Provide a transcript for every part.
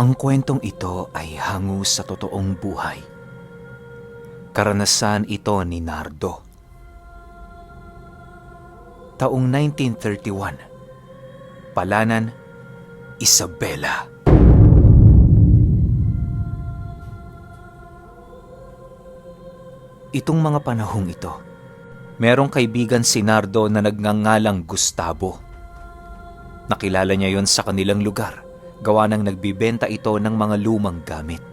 Ang kwentong ito ay hango sa totoong buhay. Karanasan ito ni Nardo. Taong 1931. Palanan, Isabela. Itong mga panahong ito, merong kaibigan si Nardo na nagngangalang Gustavo. Nakilala niya yon sa kanilang lugar, gawa ng nagbibenta ito ng mga lumang gamit.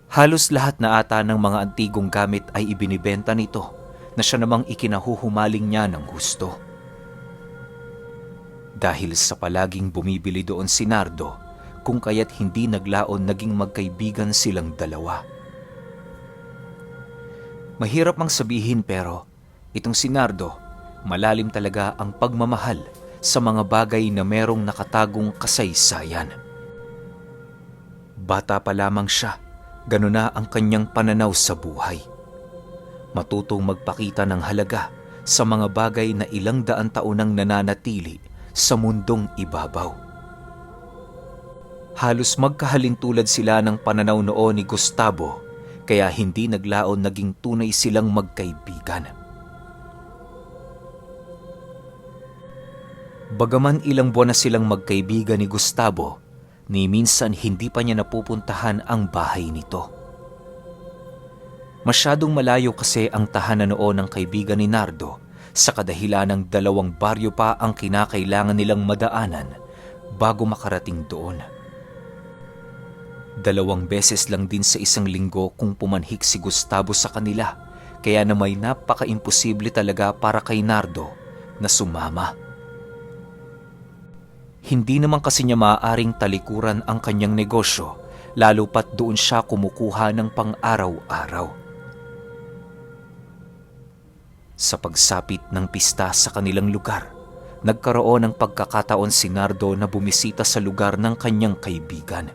Halos lahat na ata ng mga antigong gamit ay ibinibenta nito na siya namang ikinahuhumaling niya ng husto. Dahil sa palaging bumibili doon si Nardo, kung kaya't hindi naglaon naging magkaibigan silang dalawa. Mahirap mang sabihin pero itong si Nardo, malalim talaga ang pagmamahal sa mga bagay na merong nakatagong kasaysayan. Bata pa lamang siya, gano'n na ang kanyang pananaw sa buhay. Matutong magpakita ng halaga sa mga bagay na ilang daan taon nang nananatili sa mundong ibabaw. Halos magkahalintulad sila ng pananaw noon ni Gustavo, kaya hindi naglaon naging tunay silang magkaibigan. Bagaman ilang buwan na silang magkaibigan ni Gustavo, ni minsan hindi pa niya napupuntahan ang bahay nito. Masyadong malayo kasi ang tahanan noon ng kaibigan ni Nardo, sa kadahilan ng 2 baryo pa ang kinakailangan nilang madaanan bago makarating doon. 2 beses lang din sa isang linggo kung pumanhik si Gustavo sa kanila, kaya na may napaka-imposible talaga para kay Nardo na sumama. Hindi naman kasi niya maaaring talikuran ang kanyang negosyo, lalo pat doon siya kumukuha ng pang-araw-araw. Sa pagsapit ng pista sa kanilang lugar, nagkaroon ng pagkakataon si Nardo na bumisita sa lugar ng kanyang kaibigan.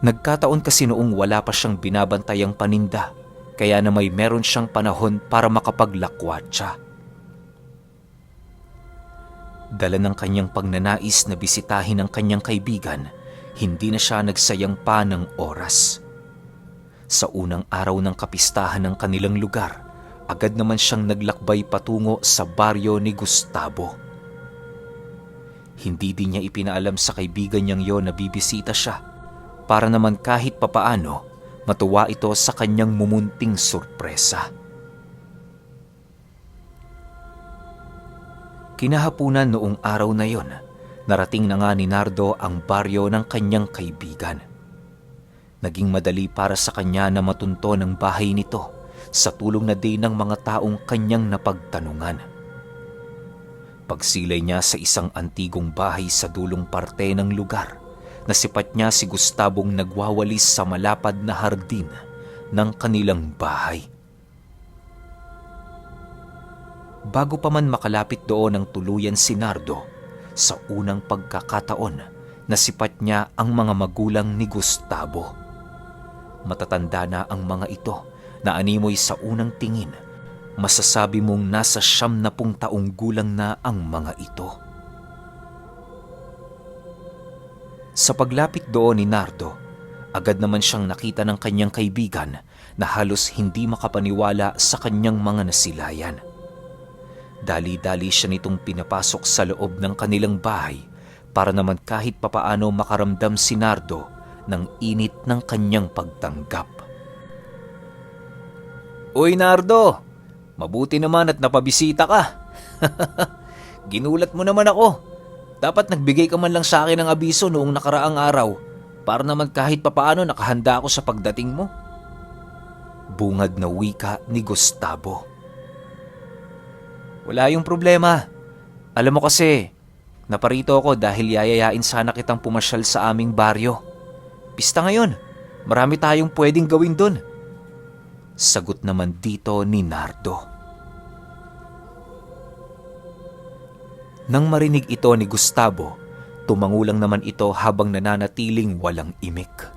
Nagkataon kasi noong wala pa siyang binabantayang paninda, kaya na meron siyang panahon para makapaglakwat siya. Dala ng kanyang pagnanais na bisitahin ang kanyang kaibigan, hindi na siya nagsayang pa ng oras. Sa unang araw ng kapistahan ng kanilang lugar, agad naman siyang naglakbay patungo sa baryo ni Gustavo. Hindi din niya ipinaalam sa kaibigan niyang yon na bibisita siya, para naman kahit papaano matuwa ito sa kanyang mumunting sorpresa. Kinahapunan noong araw na yon, narating na nga ni Nardo ang baryo ng kanyang kaibigan. Naging madali para sa kanya na matunto ng bahay nito sa tulong na din ng mga taong kanyang napagtanungan. Pagsilay niya sa isang antigong bahay sa dulong parte ng lugar, nasipat niya si Gustavong nagwawalis sa malapad na hardin ng kanilang bahay. Bago pa man makalapit doon ang tuluyan si Nardo, sa unang pagkakataon, nasipat niya ang mga magulang ni Gustavo. Matatanda na ang mga ito na animoy sa unang tingin, masasabi mong nasa 70 taong gulang na ang mga ito. Sa paglapit doon ni Nardo, agad naman siyang nakita ng kanyang kaibigan na halos hindi makapaniwala sa kanyang mga nasilayan. Dali-dali siya nitong pinapasok sa loob ng kanilang bahay para naman kahit papaano makaramdam si Nardo ng init ng kanyang pagtanggap. "Uy Nardo, mabuti naman at napabisita ka. Ginulat mo naman ako. Dapat nagbigay ka man lang sa akin ng abiso noong nakaraang araw para naman kahit papaano nakahanda ako sa pagdating mo." Bungad na wika ni Gustavo. "Wala yung problema. Alam mo kasi, naparito ako dahil yayayain sana kitang pumasyal sa aming baryo. Pista ngayon, marami tayong pwedeng gawin dun." Sagot naman dito ni Nardo. Nang marinig ito ni Gustavo, tumangulang naman ito habang nananatiling walang imik.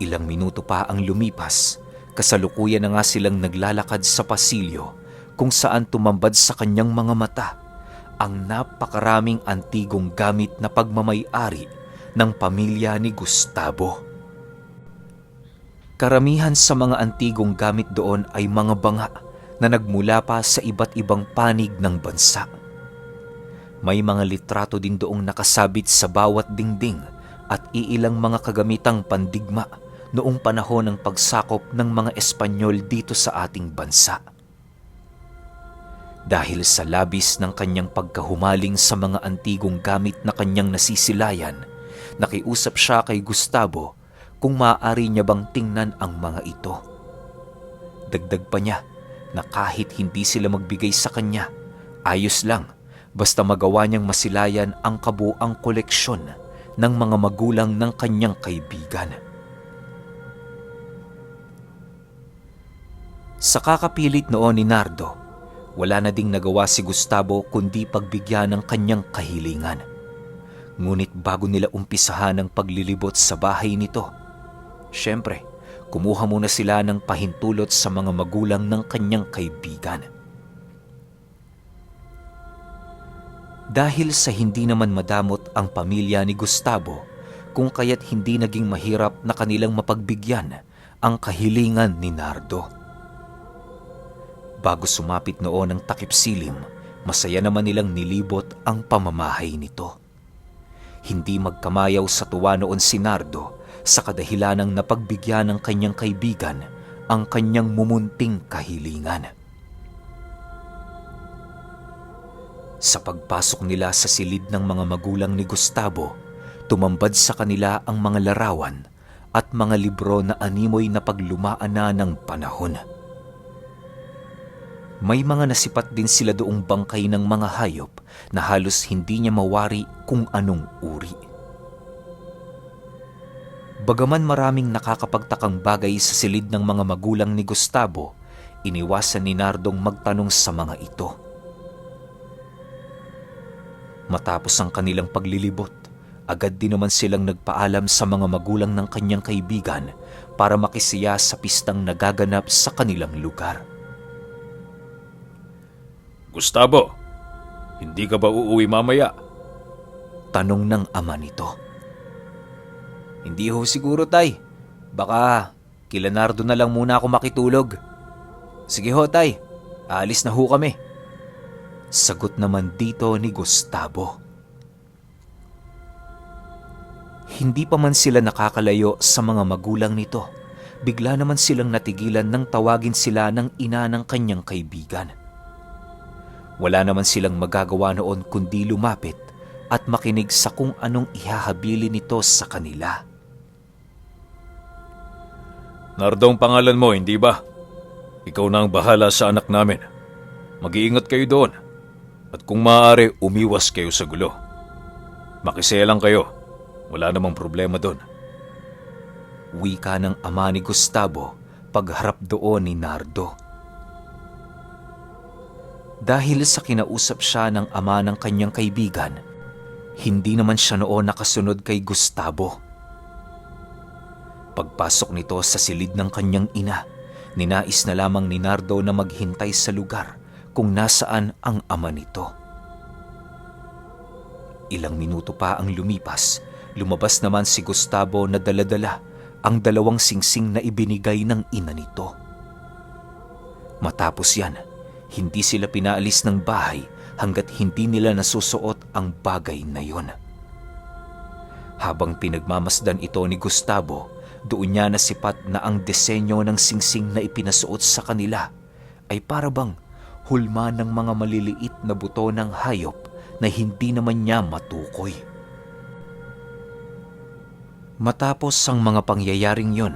Ilang minuto pa ang lumipas, kasalukuyan na nga silang naglalakad sa pasilyo kung saan tumambad sa kanyang mga mata ang napakaraming antigong gamit na pagmamay-ari ng pamilya ni Gustavo. Karamihan sa mga antigong gamit doon ay mga banga na nagmula pa sa iba't ibang panig ng bansa. May mga litrato din doong nakasabit sa bawat dingding at iilang mga kagamitang pandigma noong panahon ng pagsakop ng mga Espanyol dito sa ating bansa. Dahil sa labis ng kanyang pagkahumaling sa mga antigong gamit na kanyang nasisilayan, nakiusap siya kay Gustavo kung maaari niya bang tingnan ang mga ito. Dagdag pa niya na kahit hindi sila magbigay sa kanya, ayos lang basta magawa niyang masilayan ang kabuang koleksyon ng mga magulang ng kanyang kaibigan. Sa kakapilit noon ni Nardo, wala na ding nagawa si Gustavo kundi pagbigyan ng kanyang kahilingan. Ngunit bago nila umpisahan ang paglilibot sa bahay nito, syempre, kumuha muna sila ng pahintulot sa mga magulang ng kanyang kaibigan. Dahil sa hindi naman madamot ang pamilya ni Gustavo, kung kaya't hindi naging mahirap na kanilang mapagbigyan ang kahilingan ni Nardo. Bago sumapit noon ang takip silim, masaya naman nilang nilibot ang pamamahay nito. Hindi magkamayaw sa tuwa noon si Nardo sa kadahilanang napagbigyan ng kanyang kaibigan ang kanyang mumunting kahilingan. Sa pagpasok nila sa silid ng mga magulang ni Gustavo, tumambad sa kanila ang mga larawan at mga libro na animoy na paglumaan na ng panahon. May mga nasipat din sila doong bangkay ng mga hayop na halos hindi niya mawari kung anong uri. Bagaman maraming nakakapagtakang bagay sa silid ng mga magulang ni Gustavo, iniwasan ni Nardong magtanong sa mga ito. Matapos ang kanilang paglilibot, agad din naman silang nagpaalam sa mga magulang ng kanyang kaibigan para makisiya sa pistang nagaganap sa kanilang lugar. Gustavo, hindi ka ba uuwi mamaya? Tanong ng ama nito. Hindi ho siguro, tay. Baka kila Nardo na lang muna ako makitulog. Sige ho, tay. Aalis na ho kami. Sagot naman dito ni Gustavo. Hindi pa man sila nakakalayo sa mga magulang nito, bigla naman silang natigilan nang tawagin sila ng ina ng kanyang kaibigan. Wala naman silang magagawa noon kundi lumapit at makinig sa kung anong ihahabili nito sa kanila. Nardo ang pangalan mo, hindi ba? Ikaw na ang bahala sa anak namin. Mag-iingat kayo doon. At kung maaari, umiwas kayo sa gulo. Makisaya lang kayo. Wala namang problema doon. Wika ng ama ni Gustavo pagharap doon ni Nardo. Dahil sa kinausap siya ng ama ng kanyang kaibigan, hindi naman siya noon nakasunod kay Gustavo. Pagpasok nito sa silid ng kanyang ina, ninais na lamang ni Nardo na maghintay sa lugar kung nasaan ang ama nito. Ilang minuto pa ang lumipas, lumabas naman si Gustavo na dala-dala ang 2 singsing na ibinigay ng ina nito. Matapos yan, hindi sila pinaalis ng bahay hanggat hindi nila nasusuot ang bagay na yon. Habang pinagmamasdan ito ni Gustavo, doon niya nasipat na ang disenyo ng singsing na ipinasuot sa kanila ay parabang hulma ng mga maliliit na buto ng hayop na hindi naman niya matukoy. Matapos ang mga pangyayaring yon,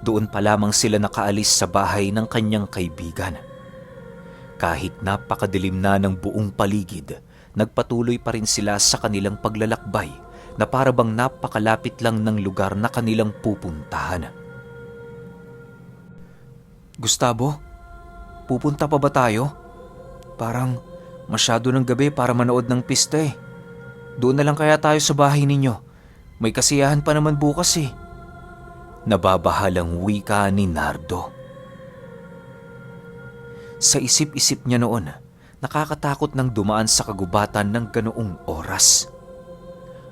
doon pa lamang sila nakaalis sa bahay ng kanyang kaibigan. Kahit napakadilim na ng buong paligid, nagpatuloy pa rin sila sa kanilang paglalakbay na parabang napakalapit lang ng lugar na kanilang pupuntahan. Gustavo, pupunta pa ba tayo? Parang masyado ng gabi para manood ng pista eh. Doon na lang kaya tayo sa bahay ninyo. May kasiyahan pa naman bukas eh. Nababahalang wika ni Nardo. Sa isip-isip niya noon, Nakakatakot nang dumaan sa kagubatan ng ganoong oras.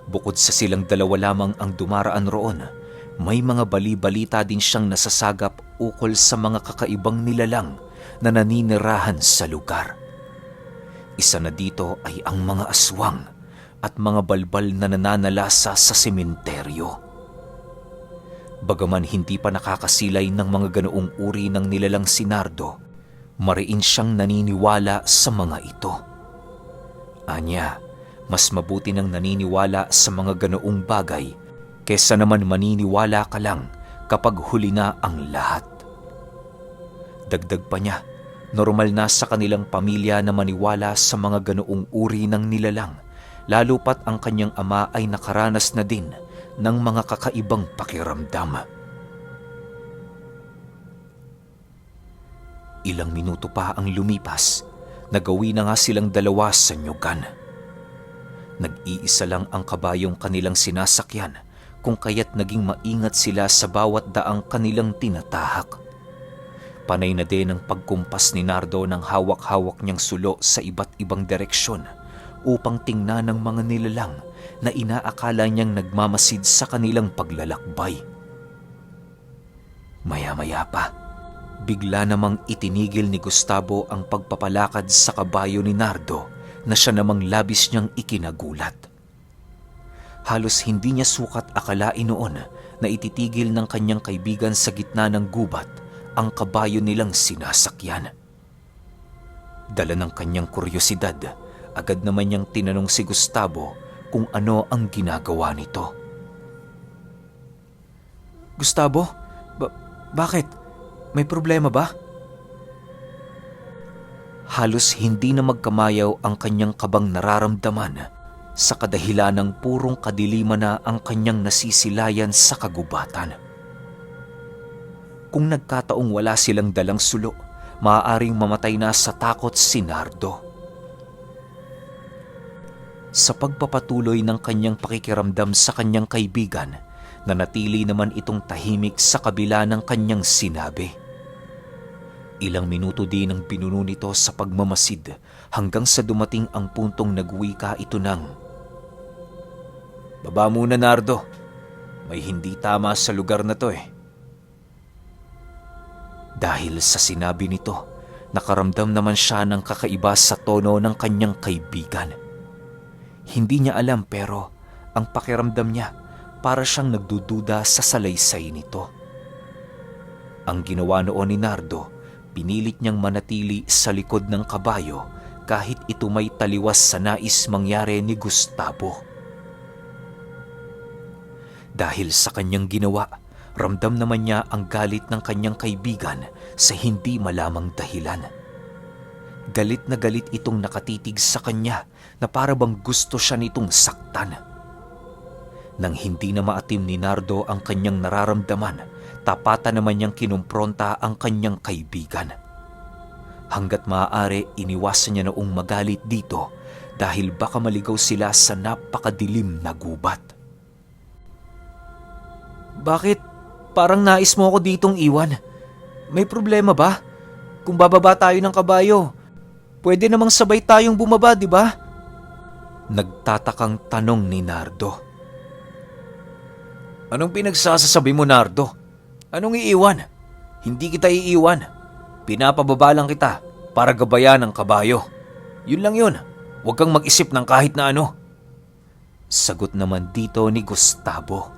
Bukod sa silang dalawa lamang ang dumaraan roon, may mga bali-balita din siyang nasasagap ukol sa mga kakaibang nilalang na naninirahan sa lugar. Isa na dito ay ang mga aswang at mga balbal na nananalasa sa sementeryo. Bagaman hindi pa nakakasilay ng mga ganoong uri ng nilalang si Nardo, mariin siyang naniniwala sa mga ito. Anya, mas mabuti nang naniniwala sa mga ganoong bagay kesa naman maniniwala ka lang kapag huli na ang lahat. Dagdag pa niya, normal na sa kanilang pamilya na maniwala sa mga ganoong uri ng nilalang, lalo pat ang kanyang ama ay nakaranas na din ng mga kakaibang pakiramdam. Ilang minuto pa ang lumipas, nagawi na nga silang dalawa sa nyugan. Nag-iisa lang ang kabayong kanilang sinasakyan, kung kaya't naging maingat sila sa bawat daang kanilang tinatahak. Panay na din ang pagkumpas ni Nardo ng hawak-hawak niyang sulo sa iba't ibang direksyon upang tingnan ng mga nilalang na inaakala niyang nagmamasid sa kanilang paglalakbay. Maya-maya pa, bigla namang itinigil ni Gustavo ang pagpapalakad sa kabayo ni Nardo na siya namang labis niyang ikinagulat. Halos hindi niya sukat akalain noon na ititigil ng kanyang kaibigan sa gitna ng gubat ang kabayo nilang sinasakyan. Dala ng kanyang kuryosidad, agad naman niyang tinanong si Gustavo kung ano ang ginagawa nito. Gustavo, bakit? May problema ba? Halos hindi na magkamayaw ang kanyang kabang nararamdaman sa kadahilan ng purong kadiliman na ang kanyang nasisilayan sa kagubatan. Kung nagkataong wala silang dalang sulo, maaaring mamatay na sa takot si Nardo. Sa pagpapatuloy ng kanyang pakikiramdam sa kanyang kaibigan, nanatili naman itong tahimik sa kabila ng kanyang sinabi. Ilang minuto din ang pinuno nito sa pagmamasid hanggang sa dumating ang puntong nagwika ito ng, "Baba muna, Nardo. May hindi tama sa lugar na to eh." Dahil sa sinabi nito, nakaramdam naman siya ng kakaiba sa tono ng kanyang kaibigan. Hindi niya alam pero ang pakiramdam niya para siyang nagdududa sa salaysay nito. Ang ginawa noon ni Nardo, pinilit niyang manatili sa likod ng kabayo kahit ito may taliwas sa nais mangyari ni Gustavo. Dahil sa kanyang ginawa, ramdam naman niya ang galit ng kanyang kaibigan sa hindi malamang dahilan. Galit na galit itong nakatitig sa kanya na para bang gusto siya nitong saktan. Nang hindi na maatim ni Nardo ang kanyang nararamdaman, tapatan naman niyang kinumpronta ang kanyang kaibigan. Hanggat maaari, iniwasan niya noong magalit dito dahil baka maligaw sila sa napakadilim na gubat. "Bakit? Parang nais mo ako ditong iwan. May problema ba? Kung bababa tayo ng kabayo, pwede namang sabay tayong bumaba, di ba?" Nagtatakang tanong ni Nardo. "Anong pinagsasasabi mo, Nardo? Anong iiwan? Hindi kita iiwan. Pinapababa lang kita para gabayan ang kabayo. Yun lang yun. Huwag kang mag-isip ng kahit na ano." Sagot naman dito ni Gustavo.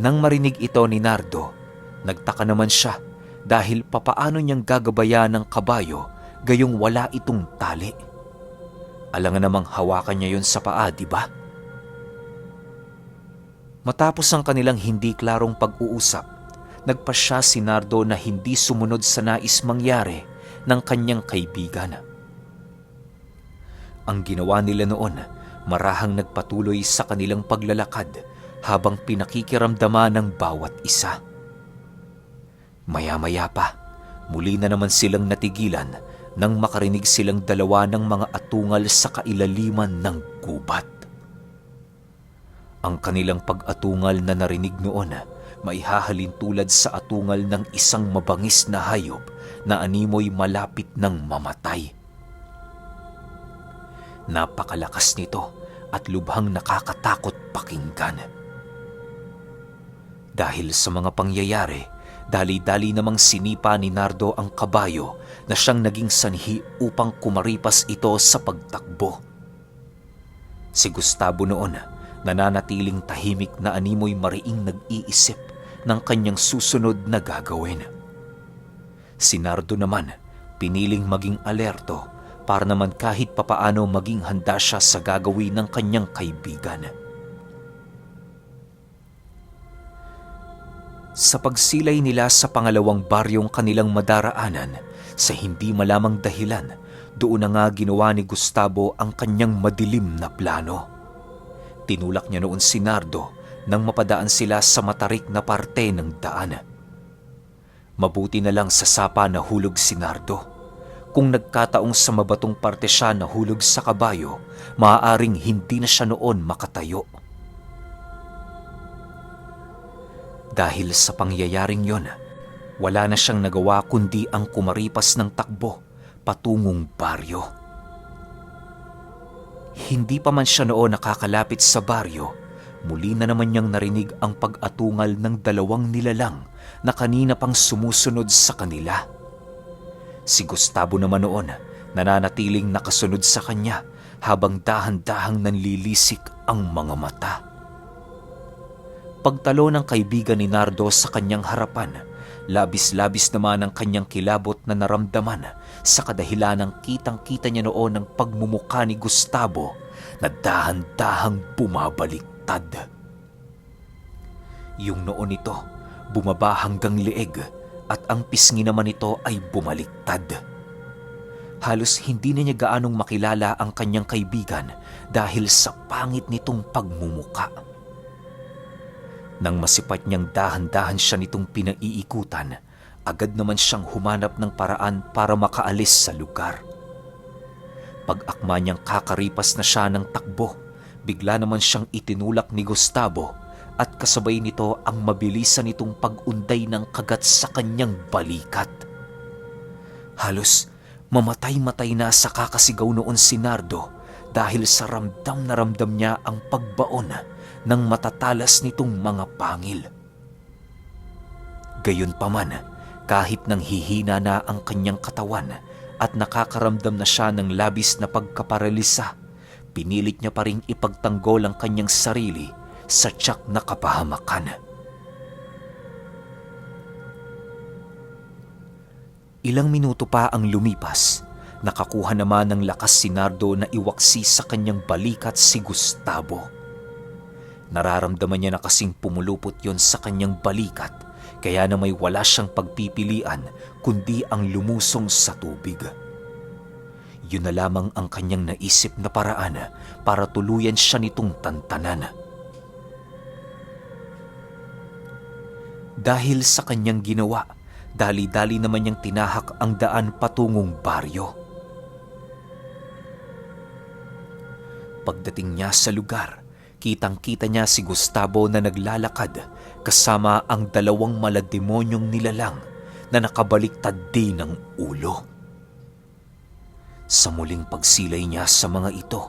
Nang marinig ito ni Nardo, nagtaka naman siya dahil papaano niyang gagabayan ng kabayo gayong wala itong tali. Alangan namang hawakan niya yun sa paa, di ba? Matapos ang kanilang hindi klarong pag-uusap, nagpasya si Nardo na hindi sumunod sa nais mangyari ng kanyang kaibigan. Ang ginawa nila noon, marahang nagpatuloy sa kanilang paglalakad habang pinakikiramdaman ng bawat isa. Maya-maya pa, muli na naman silang natigilan nang makarinig silang dalawa ng mga atungal sa kailaliman ng gubat. Ang kanilang pag-atungal na narinig noon, maihahalin tulad sa atungal ng isang mabangis na hayop na animoy malapit ng mamatay. Napakalakas nito at lubhang nakakatakot pakinggan. Dahil sa mga pangyayari, dali-dali namang sinipa ni Nardo ang kabayo na siyang naging sanhi upang kumaripas ito sa pagtakbo. Si Gustavo noon, nananatiling tahimik na animoy mariing nag-iisip ng kanyang susunod na gagawin. Si Nardo naman, piniling maging alerto para naman kahit papaano maging handa siya sa gagawin ng kanyang kaibigan. Sa pagsilay nila sa pangalawang baryong kanilang madaraanan, sa hindi malamang dahilan, doon na nga ginawa ni Gustavo ang kanyang madilim na plano. Tinulak niya noon si Nardo nang mapadaan sila sa matarik na parte ng daan. Mabuti na lang sa sapa nahulog si Nardo. Kung nagkataong sa mabatong parte siya nahulog sa kabayo, maaaring hindi na siya noon makatayo. Dahil sa pangyayaring yon, wala na siyang nagawa kundi ang kumaripas ng takbo patungong baryo. Hindi pa man siya noon nakakalapit sa baryo, muli na naman niyang narinig ang pag-atungal ng dalawang nilalang na kanina pang sumusunod sa kanila. Si Gustavo naman noon, nananatiling nakasunod sa kanya habang dahan-dahang nanlilisik ang mga mata. Pagtalo ng kaibigan ni Nardo sa kanyang harapan, labis-labis naman ang kanyang kilabot na naramdaman sa kadahilanang kitang-kita niya noon ang pagmumukha ni Gustavo na dahan-dahang bumabaliktad. Yung noon nito, bumaba hanggang leeg at ang pisngi naman nito ay bumaliktad. Halos hindi na niya gaanong makilala ang kanyang kaibigan dahil sa pangit nitong pagmumuka. Nang masipat niyang dahan-dahan siya nitong pinaiikutan, agad naman siyang humanap ng paraan para makaalis sa lugar. Pag-akma niyang kakaripas na siya ng takbo, bigla naman siyang itinulak ni Gustavo at kasabay nito ang mabilisan nitong pag-unday ng kagat sa kanyang balikat. Halos mamatay-matay na sa kakasigaw noon si Nardo dahil sa ramdam na ramdam niya ang pagbaon ng matatalas nitong mga pangil. Gayunpaman, kahit nang hihina na ang kanyang katawan at nakakaramdam na siya ng labis na pagkaparalisa, pinilit niya pa ring ipagtanggol ang kanyang sarili sa tiyak na kapahamakan. Ilang minuto pa ang lumipas, nakakuha naman ng lakas si Nardo na iwaksi sa kanyang balikat si Gustavo. Nararamdaman niya na kasing pumulupot yon sa kanyang balikat, kaya na may wala siyang pagpipilian kundi ang lumusong sa tubig. Yun na lamang ang kanyang naisip na paraan para tuluyan siya nitong tantanan. Dahil sa kanyang ginawa, dali-dali naman niyang tinahak ang daan patungong baryo. Pagdating niya sa lugar, kitang-kita niya si Gustavo na naglalakad kasama ang dalawang malademonyong nilalang na nakabaliktad din ng ulo. Sa muling pagsilay niya sa mga ito,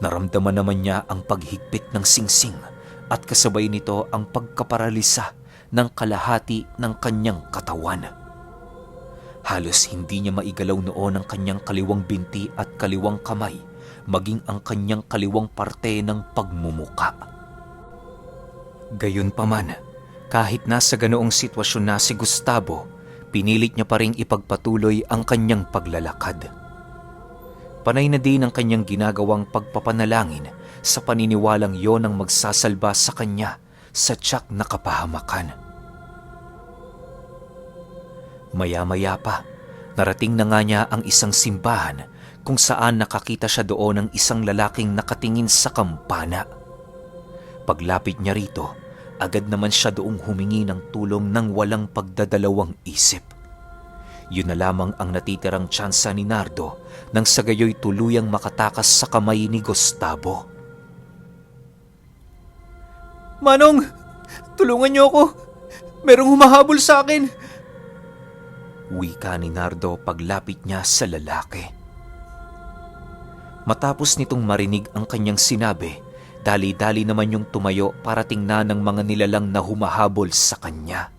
naramdaman naman niya ang paghigpit ng singsing at kasabay nito ang pagkaparalisa ng kalahati ng kanyang katawan. Halos hindi niya maigalaw noon ang kanyang kaliwang binti at kaliwang kamay, maging ang kanyang kaliwang parte ng pagmumuka. Gayunpaman, kahit nasa ganoong sitwasyon na si Gustavo, pinilit niya pa ring ipagpatuloy ang kanyang paglalakad. Panay na din ang kanyang ginagawang pagpapanalangin sa paniniwalang yon ang magsasalba sa kanya sa tiyak na kapahamakan. Maya-maya pa, narating na nga niya ang isang simbahan kung saan nakakita siya doon ng isang lalaking nakatingin sa kampana. Paglapit niya rito, agad naman siya doong humingi ng tulong ng walang pagdadalawang isip. Yun na lamang ang natitirang tsansa ni Nardo nang sa gayoy tuluyang makatakas sa kamay ni Gustavo. Manong, tulungan niyo ako. Merong humahabol sa akin. Wika ni Nardo paglapit niya sa lalaki. Matapos nitong marinig ang kanyang sinabi, dali-dali naman yung tumayo para tingnan ng mga nilalang na humahabol sa kanya.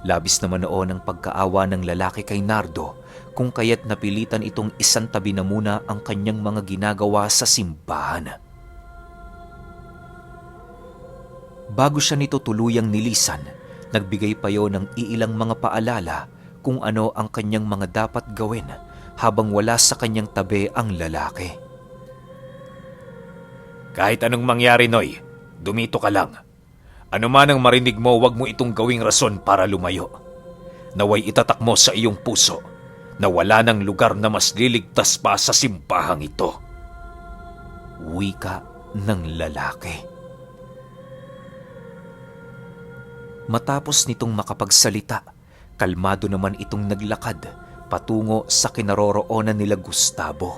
Labis naman noon ang pagkaawa ng lalaki kay Nardo, kung kaya't napilitan itong isantabi na muna ang kanyang mga ginagawa sa simbahan. Bago siya nito tuluyang nilisan, nagbigay pa yon ng iilang mga paalala kung ano ang kanyang mga dapat gawin habang wala sa kanyang tabi ang lalaki. Kahit anong mangyari, Noy, dumito ka lang. Ano man ang marinig mo, wag mo itong gawing rason para lumayo. Naway itatak mo sa iyong puso na wala ng lugar na mas liligtas pa sa simbahang ito. Wika ng lalaki. Matapos nitong makapagsalita, kalmado naman itong naglakad patungo sa kinaroroonan nila Gustavo.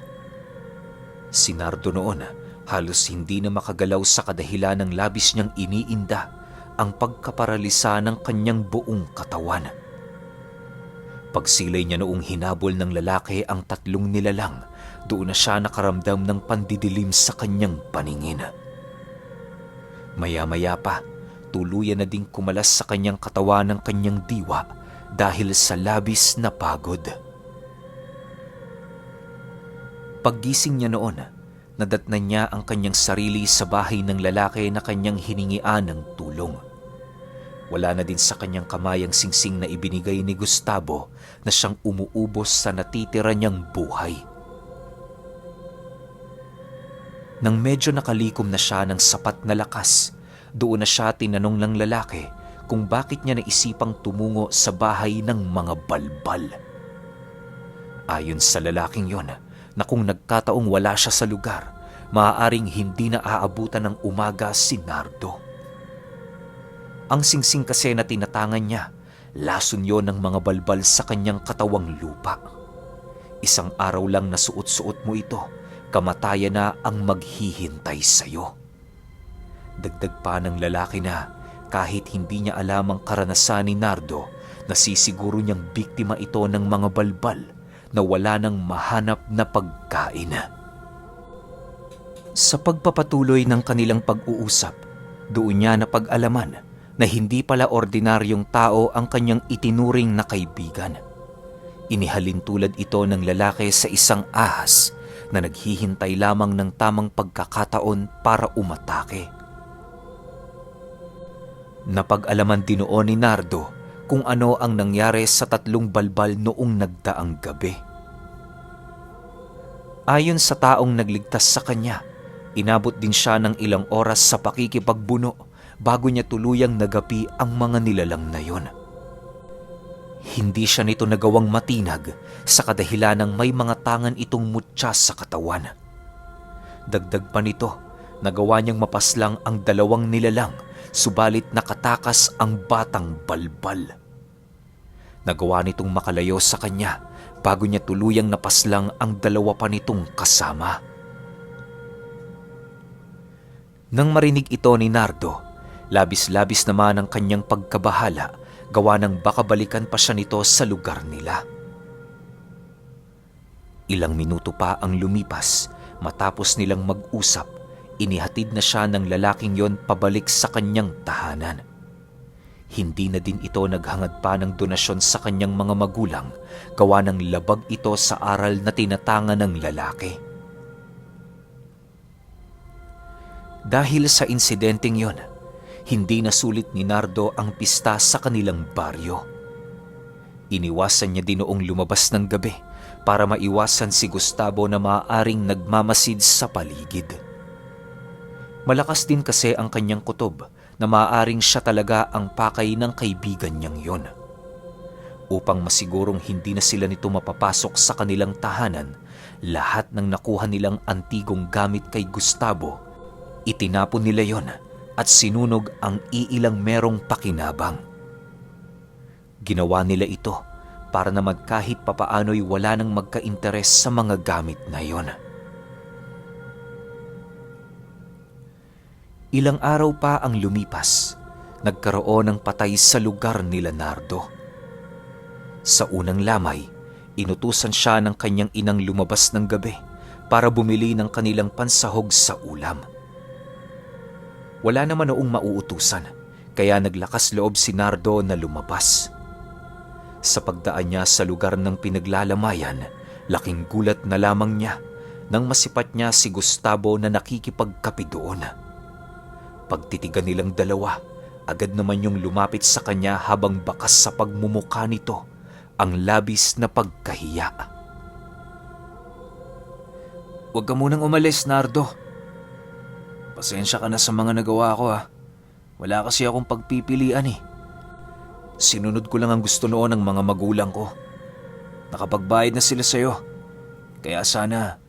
Si Nardo noon halos hindi na makagalaw sa kadahilan ng labis niyang iniinda ang pagkaparalisa ng kanyang buong katawan. Pagsilay niya noong hinabol ng lalaki ang tatlong nilalang, doon na siya nakaramdam ng pandidilim sa kanyang paningin. Maya-maya pa, tuluyan na ding kumalas sa kanyang katawan ng kanyang diwa dahil sa labis na pagod. Paggising niya noon, nadatnan niya ang kanyang sarili sa bahay ng lalaki na kanyang hiningian ng tulong. Wala na din sa kanyang kamay ang singsing na ibinigay ni Gustavo na siyang umuubos sa natitira niyang buhay. Nang medyo nakalikom na siya ng sapat na lakas, doon na siya tinanong ng lalaki kung bakit niya naisipang tumungo sa bahay ng mga balbal. Ayon sa lalaking yon, na kung nagkataong wala siya sa lugar, maaaring hindi na aabutan ng umaga si Nardo. Ang singsing kasi na tinatangan niya, lason yon ng mga balbal sa kanyang katawang lupa. Isang araw lang na suot-suot mo ito, kamatayan na ang maghihintay sa'yo. Dagdag pa ng lalaki na kahit hindi niya alam ang karanasan ni Nardo, nasisiguro niyang biktima ito ng mga balbal na wala nang mahanap na pagkain. Sa pagpapatuloy ng kanilang pag-uusap, doon niya napag-alaman na hindi pala ordinaryong tao ang kanyang itinuring na kaibigan. Inihalin tulad ito ng lalaki sa isang ahas na naghihintay lamang ng tamang pagkakataon para umatake. Napag-alaman din noon ni Nardo kung ano ang nangyari sa tatlong balbal noong nagdaang gabi. Ayon sa taong nagligtas sa kanya, inabot din siya ng ilang oras sa pakikipagbuno bago niya tuluyang nagapi ang mga nilalang na yon. Hindi siya nito nagawang matinag sa kadahilan ng may mga tangan itong mutya sa katawan. Dagdag pa nito, nagawa niyang mapaslang ang dalawang nilalang, subalit nakatakas ang batang balbal. Nagawa nitong makalayo sa kanya bago niya tuluyang napaslang ang dalawa pa nitong kasama. Nang marinig ito ni Nardo, labis-labis naman ang kanyang pagkabahala, gawa ng baka balikan pa siya nito sa lugar nila. Ilang minuto pa ang lumipas, matapos nilang mag-usap, inihatid na siya ng lalaking yon pabalik sa kanyang tahanan. Hindi na din ito naghangad pa ng donasyon sa kanyang mga magulang, gawa ng labag ito sa aral na tinatangan ng lalaki. Dahil sa insidenteng yon, hindi nasulit ni Nardo ang pista sa kanilang baryo. Iniwasan niya din noong lumabas ng gabi para maiwasan si Gustavo na maaaring nagmamasid sa paligid. Malakas din kasi ang kanyang kutob na maaaring siya talaga ang pakay ng kaibigan niyang yon. Upang masigurong hindi na sila nito mapapasok sa kanilang tahanan, lahat ng nakuha nilang antigong gamit kay Gustavo, itinapon nila yon at sinunog ang iilang merong pakinabang. Ginawa nila ito para naman kahit papaano'y wala nang magka-interes sa mga gamit na yon. Ilang araw pa ang lumipas, nagkaroon ng patay sa lugar nila Nardo. Sa unang lamay, inutusan siya ng kanyang inang lumabas ng gabi para bumili ng kanilang pansahog sa ulam. Wala naman noong mauutusan, kaya naglakas loob si Nardo na lumabas. Sa pagdaan niya sa lugar ng pinaglalamayan, laking gulat na lamang niya nang masipat niya si Gustavo na nakikipagkape doon. Pagtitigan nilang dalawa, agad naman yung lumapit sa kanya habang bakas sa pagmumukha nito ang labis na pagkahiya. "Huwag ka munang umalis, Nardo. Pasensya ka na sa mga nagawa ko ha. Wala kasi akong pagpipilian eh. Sinunod ko lang ang gusto noon ng mga magulang ko. Nakapagbayad na sila sa'yo. Kaya sana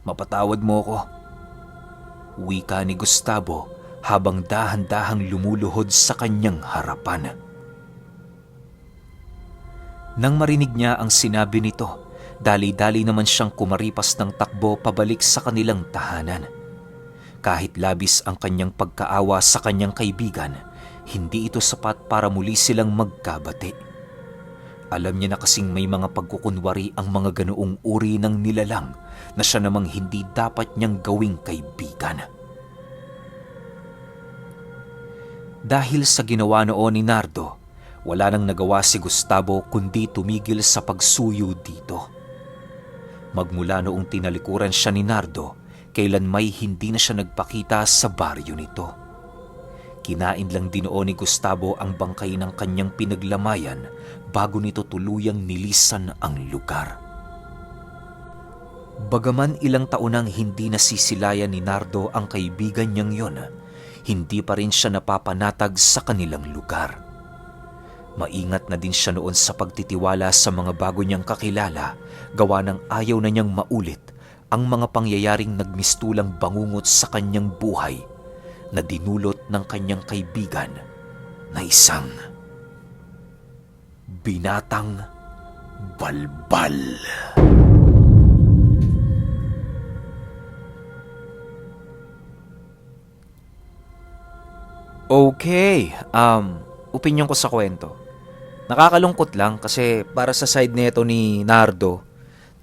mapatawad mo ko." Wika ni Gustavo habang dahan-dahang lumuluhod sa kanyang harapan. Nang marinig niya ang sinabi nito, dali-dali naman siyang kumaripas ng takbo pabalik sa kanilang tahanan. Kahit labis ang kanyang pagkaawa sa kanyang kaibigan, hindi ito sapat para muli silang magkabati. Alam niya na kasing may mga pagkukunwari ang mga ganoong uri ng nilalang na siya namang hindi dapat niyang gawing kaibigan. Dahil sa ginawa noon ni Nardo, wala nang nagawa si Gustavo kundi tumigil sa pagsuyo dito. Magmula noong tinalikuran siya ni Nardo, kailan may hindi na siya nagpakita sa baryo nito. Kinain lang din noon ni Gustavo ang bangkay ng kanyang pinaglamayan bago nito tuluyang nilisan ang lugar. Bagaman ilang taon nang hindi nasisilayan ni Nardo ang kaibigan niyang yon, hindi pa rin siya napapanatag sa kanilang lugar. Maingat na din siya noon sa pagtitiwala sa mga bago niyang kakilala, gawa ng ayaw na niyang maulit ang mga pangyayaring nagmistulang bangungot sa kanyang buhay na dinulot ng kanyang kaibigan na isang binatang balbal. Okay, opinyon ko sa kwento. Nakakalungkot lang kasi para sa side nito ni Nardo,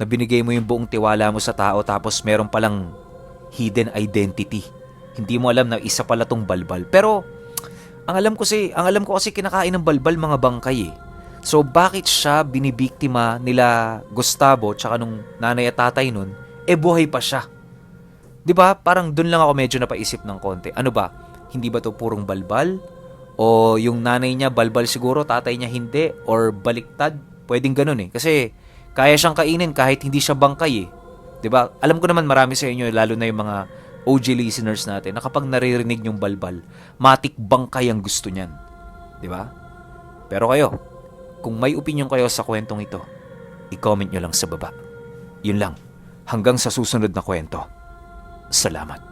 na binigay mo yung buong tiwala mo sa tao tapos meron palang hidden identity. Hindi mo alam na isa pala tong balbal. Pero ang alam ko kasi kinakain ng balbal mga bangkay eh. So bakit siya binibiktima nila Gustavo tsaka nung nanay at tatay nun, buhay pa siya? 'Di ba? Parang doon lang ako medyo napaisip ng konti. Ano ba? Hindi ba to purong balbal? O yung nanay niya balbal siguro, tatay niya hindi, or baliktad? Pwedeng ganun eh. Kasi kaya siyang kainin kahit hindi siya bangkay eh. 'Di ba? Alam ko naman marami sa inyo, lalo na yung mga OG listeners natin, na kapag naririnig yung balbal, matik bangkay ang gusto niyan. 'Di ba? Pero kayo, kung may opinion kayo sa kwentong ito, i-comment nyo lang sa baba. Yun lang. Hanggang sa susunod na kwento. Salamat.